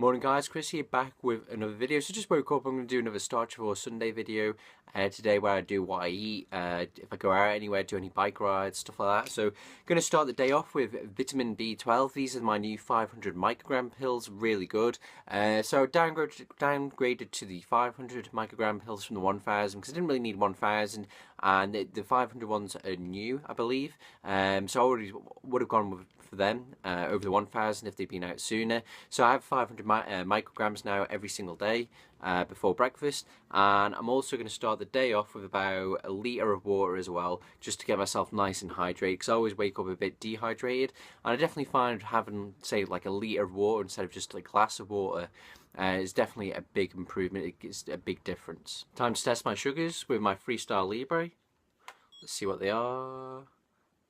Morning guys, Chris here back with another video. So just woke up, I'm going to do another Starchivore Sunday video today where I do what I eat, if I go out anywhere, do any bike rides, stuff like that. So going to start the day off with vitamin B12. These are my new 500 microgram pills, really good. So downgraded to the 500 microgram pills from the 1000 because I didn't really need 1000, and the 500 ones are new, I believe. So I already would have gone for them over the 1000 if they'd been out sooner. So I have 500 micrograms now every single day before breakfast, and I'm also going to start the day off with about a litre of water as well, just to get myself nice and hydrated, because I always wake up a bit dehydrated, and I definitely find having, say, like a litre of water instead of just a glass of water is definitely a big improvement. It's a big difference. Time to test my sugars with my Freestyle Libre. Let's see what they are.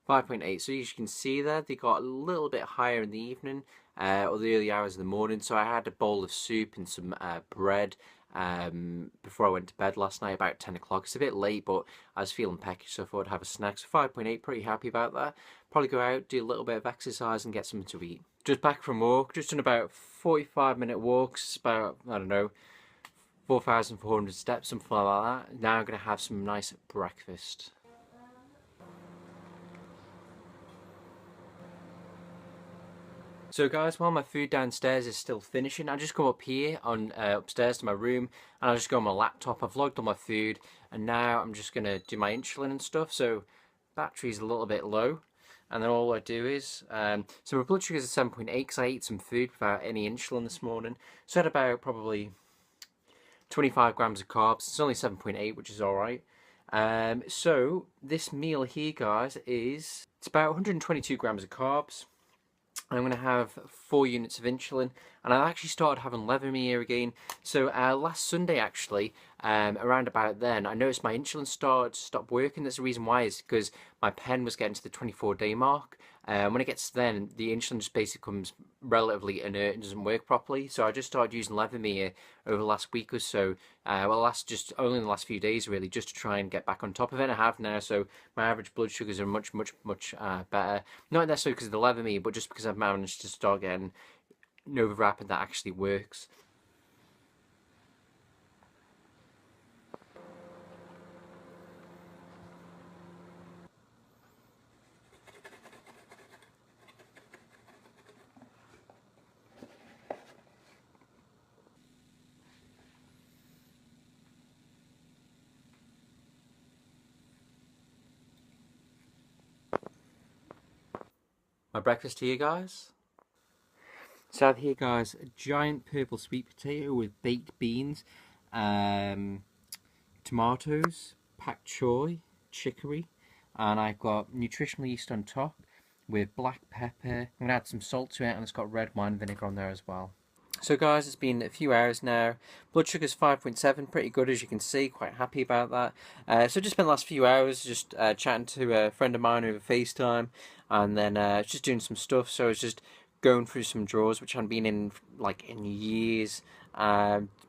5.8. So as you can see there, they got a little bit higher in the evening or the early hours of the morning. So I had a bowl of soup and some bread before I went to bed last night about 10 o'clock. It's a bit late, but I was feeling peckish, so I thought I'd have a snack. So 5.8, pretty happy about that. Probably go out, do a little bit of exercise and get something to eat. Just back from walk, just done about 45-minute walks, about, I don't know, 4,400 steps, something like that. Now I'm going to have some nice breakfast. So guys, while my food downstairs is still finishing, I just go up here on upstairs to my room, and I just go on my laptop. I've logged all my food, and now I'm just gonna do my insulin and stuff. So battery's a little bit low, and then all I do is so my blood sugar is 7.8 because I ate some food without any insulin this morning. So I had about probably 25 grams of carbs. It's only 7.8, which is all right. So this meal here, guys, it's about 122 grams of carbs. I'm going to have 4 units of insulin, and I actually started having Levemir again. So last Sunday, actually, around about then, I noticed my insulin stopped working. That's the reason why, is because my pen was getting to the 24-day mark. When it gets to then, the insulin just basically becomes relatively inert and doesn't work properly. So I just started using Levemir over the last week or so. Just only in the last few days really, just to try and get back on top of it. And I have now, so my average blood sugars are much better. Not necessarily because of the Levemir, but just because I've managed to start getting Nova Rapid that actually works. My breakfast here, guys. So I have here, guys, a giant purple sweet potato with baked beans, tomatoes, pak choy, chicory, and I've got nutritional yeast on top with black pepper. I'm going to add some salt to it, and it's got red wine vinegar on there as well. So guys, it's been a few hours now. Blood sugar's 5.7, pretty good as you can see, quite happy about that. So just spent the last few hours just chatting to a friend of mine over FaceTime, and then just doing some stuff. So it's just going through some drawers which I haven't been in in years.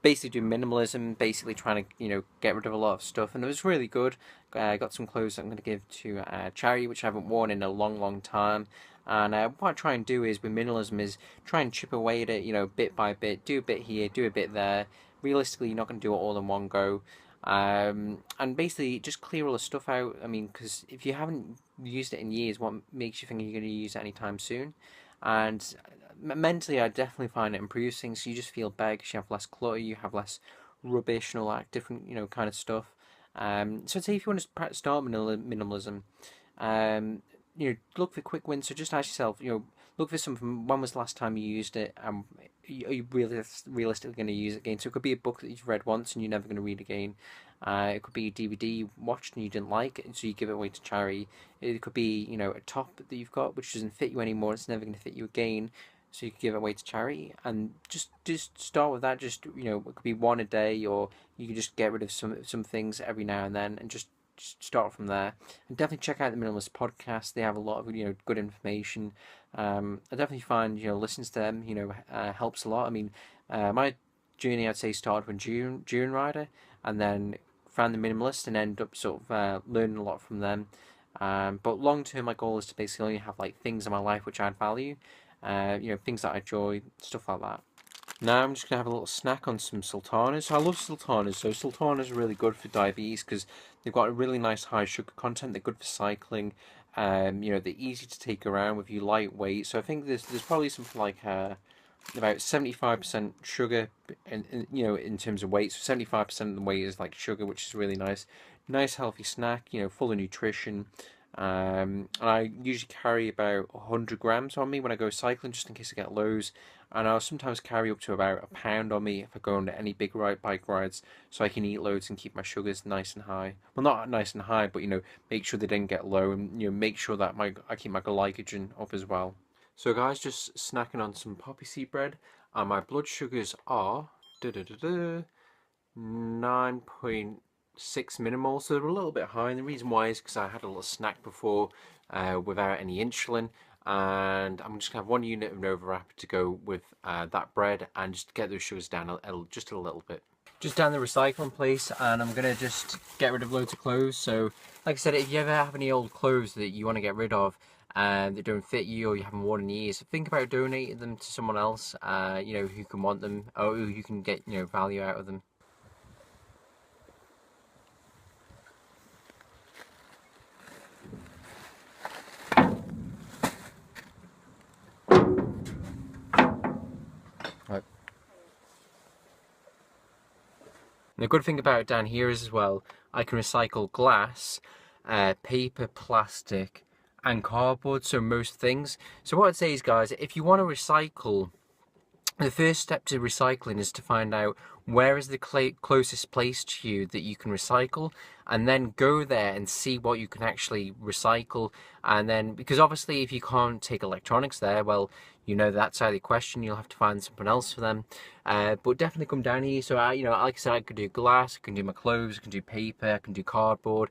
Basically doing minimalism, basically trying to get rid of a lot of stuff, and it was really good. I got some clothes that I'm going to give to charity, which I haven't worn in a long time. And what I try and do is with minimalism is try and chip away at it, bit by bit, do a bit here, do a bit there. Realistically, you're not going to do it all in one go. And basically just clear all the stuff out. I mean, because if you haven't used it in years, what makes you think you're going to use it anytime soon? And mentally, I definitely find it improves things. So you just feel better because you have less clutter, you have less rubbish and all that different, kind of stuff. So I'd say if you want to start minimalism, look for quick wins. So just ask yourself, look for something. When was the last time you used it? Are you realistically going to use it again? So it could be a book that you've read once and you're never going to read again. It could be a DVD you watched and you didn't like it, and so you give it away to charity. It could be, a top that you've got which doesn't fit you anymore. It's never going to fit you again, so you could give it away to charity. And just start with that. Just it could be one a day, or you can just get rid of some things every now and then, and just start from there. And definitely check out the Minimalist podcast. They have a lot of good information. I definitely find listening to them helps a lot. I mean, my journey, I'd say, started with June Rider, and then found the Minimalist and ended up sort of learning a lot from them. But long term, my goal is to basically only have things in my life which I add value, things that I enjoy, stuff like that. Now I'm just going to have a little snack on some sultanas. So I love sultanas. So sultanas are really good for diabetes because they've got a really nice high sugar content. They're good for cycling. You know, they're easy to take around with you, lightweight. So I think there's probably something like about 75% sugar, you know, in terms of weight. So 75% of the weight is like sugar, which is really nice. Nice healthy snack, you know, full of nutrition. And I usually carry about 100 grams on me when I go cycling, just in case I get lows. And I'll sometimes carry up to about a pound on me if I go on any big bike rides, so I can eat loads and keep my sugars nice and high. Well, not nice and high, but you know, make sure they don't get low, and you know, make sure that I keep my glycogen up as well. So guys, just snacking on some poppy seed bread, and my blood sugars are 9.6 millimoles, so they're a little bit high, and the reason why is because I had a little snack before without any insulin, and I'm just going to have 1 unit of Nova Rapid to go with that bread, and just get those sugars down just a little bit. Just down the recycling place, and I'm going to just get rid of loads of clothes. So like I said, if you ever have any old clothes that you want to get rid of and that don't fit you or you haven't worn in years, think about donating them to someone else, you know, who can want them or who you can get, you know, value out of them. Right. And the good thing about it down here is as well, I can recycle glass, paper, plastic, and cardboard, so most things. So what I'd say is, guys, if you want to recycle, the first step to recycling is to find out where is the closest place to you that you can recycle, and then go there and see what you can actually recycle. And then, because obviously if you can't take electronics there, well, you know, that's out of the question. You'll have to find something else for them. But definitely come down here. So you know, like I said, I could do glass, I can do my clothes, I can do paper, I can do cardboard,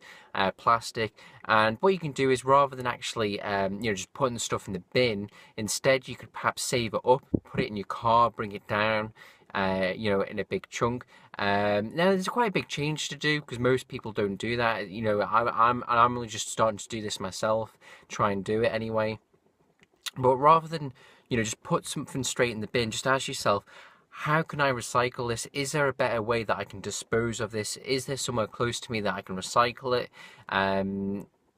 plastic. And what you can do is, rather than actually you know, just putting the stuff in the bin, instead you could perhaps save it up, put it in your car, bring it down, you know, in a big chunk. Now there's quite a big change to do because most people don't do that. You know, I'm only just starting to do this myself, try and do it anyway. But rather than, you know, just put something straight in the bin, just ask yourself, how can I recycle this? Is there a better way that I can dispose of this? Is there somewhere close to me that I can recycle it?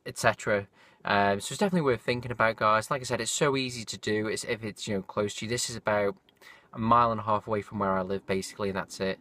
Etc. So it's definitely worth thinking about, guys. Like I said, it's so easy to do. It's if it's, you know, close to you. This is about a mile and a half away from where I live, basically, and that's it.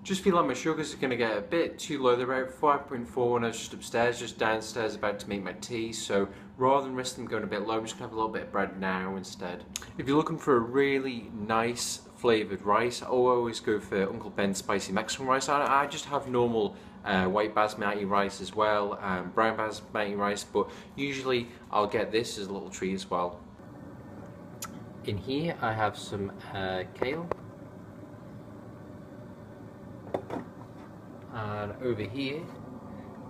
Just feel like my sugars are going to get a bit too low. They're about 5.4 when I was just upstairs, just downstairs about to make my tea. So rather than risk them going a bit low, I'm just going to have a little bit of bread now instead. If you're looking for a really nice flavoured rice, I always go for Uncle Ben's spicy Mexican rice. I just have normal white basmati rice as well, brown basmati rice, but usually I'll get this as a little treat as well. In here I have some kale. And over here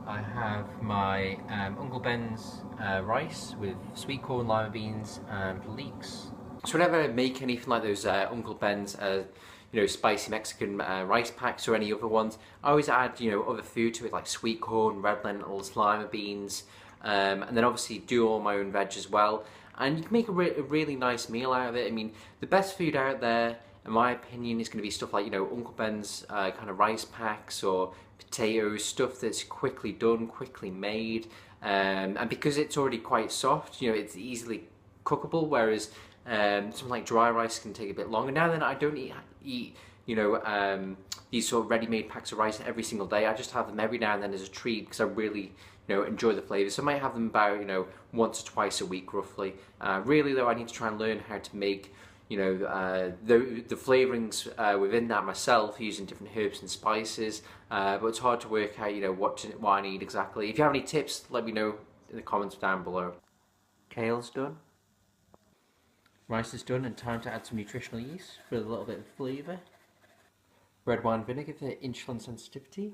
I have my Uncle Ben's rice with sweet corn, lima beans and leeks. So whenever I make anything like those Uncle Ben's you know, spicy Mexican rice packs or any other ones, I always add, you know, other food to it, like sweet corn, red lentils, lima beans, and then obviously do all my own veg as well. And you can make a really nice meal out of it. I mean, the best food out there, in my opinion, is going to be stuff like, you know, Uncle Ben's kind of rice packs or potatoes, stuff that's quickly done, quickly made, and because it's already quite soft, you know, it's easily cookable, whereas something like dry rice can take a bit longer. Now then, I don't eat you know, these sort of ready-made packs of rice every single day. I just have them every now and then as a treat because I really, you know, enjoy the flavours. So I might have them about, you know, once or twice a week roughly. Really though, I need to try and learn how to make, you know, the flavourings within that myself, using different herbs and spices, but it's hard to work out, you know, what I need exactly. If you have any tips, let me know in the comments down below. Kale's done, rice is done, and time to add some nutritional yeast for a little bit of flavour. Red wine vinegar for insulin sensitivity.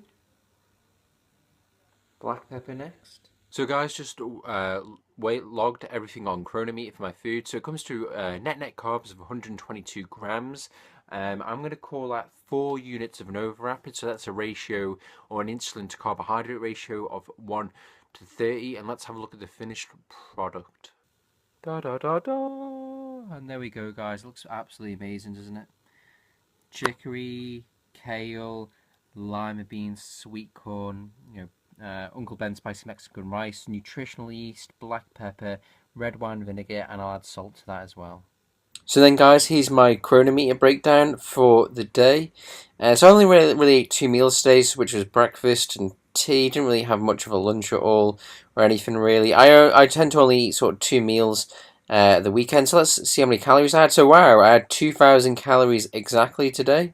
Black pepper next. So guys, just logged everything on Chronometer for my food. So it comes to net carbs of 122 grams. I'm going to call that 4 units of an overrapid. So that's a ratio, or an insulin to carbohydrate ratio of 1 to 30. And let's have a look at the finished product. Da da da da. And there we go, guys. It looks absolutely amazing, doesn't it? Chicory, kale, lima beans, sweet corn, Uncle Ben's spicy Mexican rice, nutritional yeast, black pepper, red wine vinegar, and I'll add salt to that as well. So then, guys, here's my chronometer breakdown for the day. So I only really ate 2 meals today, which was breakfast and tea. Didn't really have much of a lunch at all or anything really. I tend to only eat sort of 2 meals the weekend. So let's see how many calories I had. So wow, I had 2,000 calories exactly today.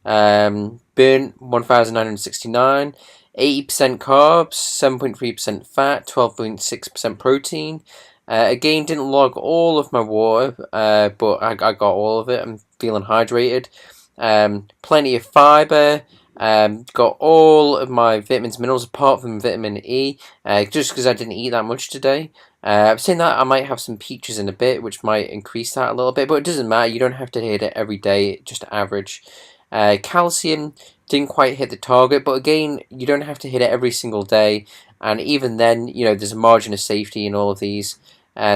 Burnt 1,969. 80% carbs, 7.3% fat, 12.6% protein. Again, didn't log all of my water, but I got all of it. I'm feeling hydrated. Plenty of fiber. Got all of my vitamins, minerals, apart from vitamin E, just because I didn't eat that much today. Saying that, I might have some peaches in a bit, which might increase that a little bit, but it doesn't matter. You don't have to hit it every day, just average. Calcium didn't quite hit the target, but again, you don't have to hit it every single day. And even then, there's a margin of safety in all of these.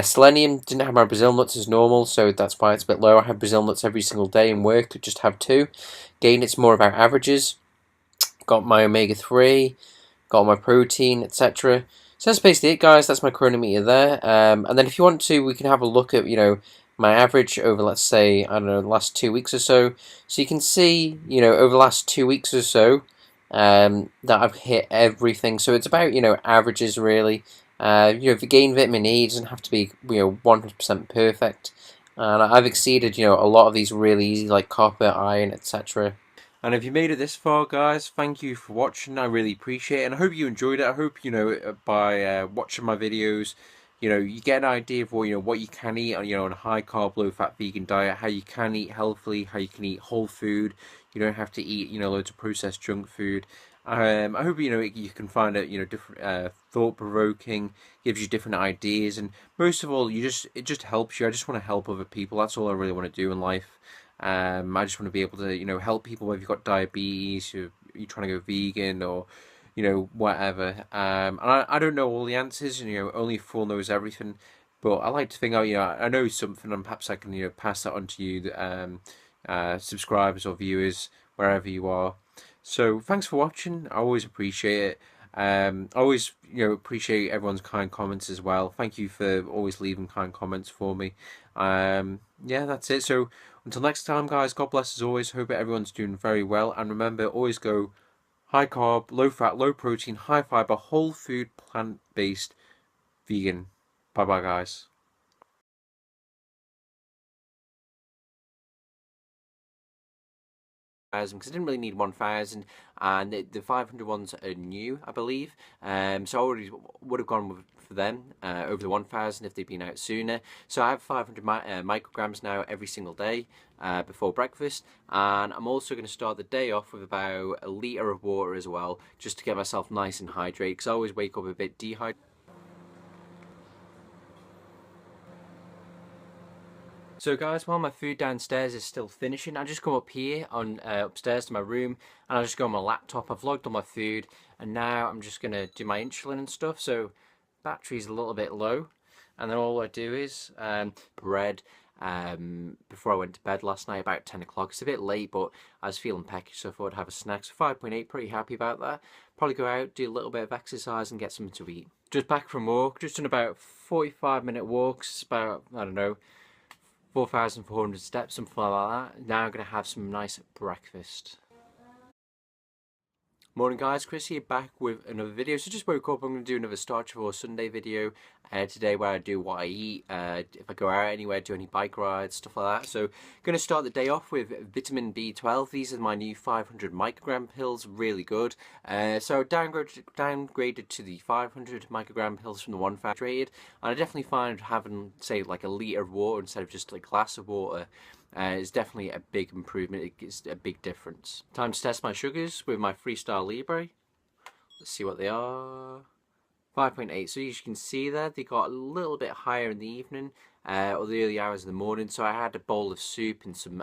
Selenium, didn't have my Brazil nuts as normal, so that's why it's a bit low. I have Brazil nuts every single day in work, could just have 2. Again, it's more about averages. Got my omega-3, got my protein, etc. So that's basically it, guys. That's my chronometer there. And then if you want to, we can have a look at, my average over, let's say, I don't know, the last 2 weeks or so. So you can see, over the last 2 weeks or so, that I've hit everything. So it's about, averages really. If you gain vitamin E, it doesn't have to be, 100% perfect. And I've exceeded, a lot of these really easy, like copper, iron, etc. And if you made it this far, guys, thank you for watching. I really appreciate it, and I hope you enjoyed it. I hope by watching my videos, you get an idea of what you can eat on on a high carb, low fat vegan diet. How you can eat healthily, how you can eat whole food. You don't have to eat loads of processed junk food. I hope you can find it different, thought provoking, gives you different ideas, and most of all, it just helps you. I just want to help other people. That's all I really want to do in life. I just want to be able to, help people whether you've got diabetes, you're trying to go vegan, or, whatever. And I don't know all the answers, and, only a fool knows everything. But I like to think, I know something, and perhaps I can, pass that on to you, subscribers or viewers, wherever you are. So thanks for watching. I always appreciate it. I always, appreciate everyone's kind comments as well. Thank you for always leaving kind comments for me. Yeah, that's it. So until next time, guys, God bless as always. Hope everyone's doing very well. And remember, always go high carb, low fat, low protein, high fiber, whole food, plant-based, vegan. Bye-bye, guys. Because I didn't really need 1,000, and the 500 ones are new, I believe. So I already would have gone for them over the 1,000 if they'd been out sooner. So I have 500 micrograms now every single day before breakfast, and I'm also going to start the day off with about a litre of water as well, just to get myself nice and hydrated, because I always wake up a bit dehydrated. So guys, while my food downstairs is still finishing, I just come up here on upstairs to my room, and I just go on my laptop. I've logged all my food, and now I'm just gonna do my insulin and stuff. So battery's a little bit low, and then all I do is bread. Before I went to bed last night about 10 o'clock. It's a bit late, but I was feeling peckish, so I thought I'd have a snack. So 5.8, pretty happy about that. Probably go out, do a little bit of exercise, and get something to eat. Just back from walk, just done about 45-minute walks, about, I don't know, 4,400 steps, something like that. Now I'm going to have some nice breakfast. Morning guys, Chris here back with another video. So just woke up, I'm going to do another Starchivore Sunday video today where I do what I eat, if I go out anywhere, do any bike rides, stuff like that. So going to start the day off with vitamin B12. These are my new 500 microgram pills, really good. So downgraded to the 500 microgram pills from the 1,000 rated. And I definitely find having, say, like a litre of water instead of just a glass of water is definitely a big improvement. It's a big difference. Time to test my sugars with my Freestyle Libre. Let's see what they are. 5.8. So as you can see there, they got a little bit higher in the evening or the early hours of the morning. So I had a bowl of soup and some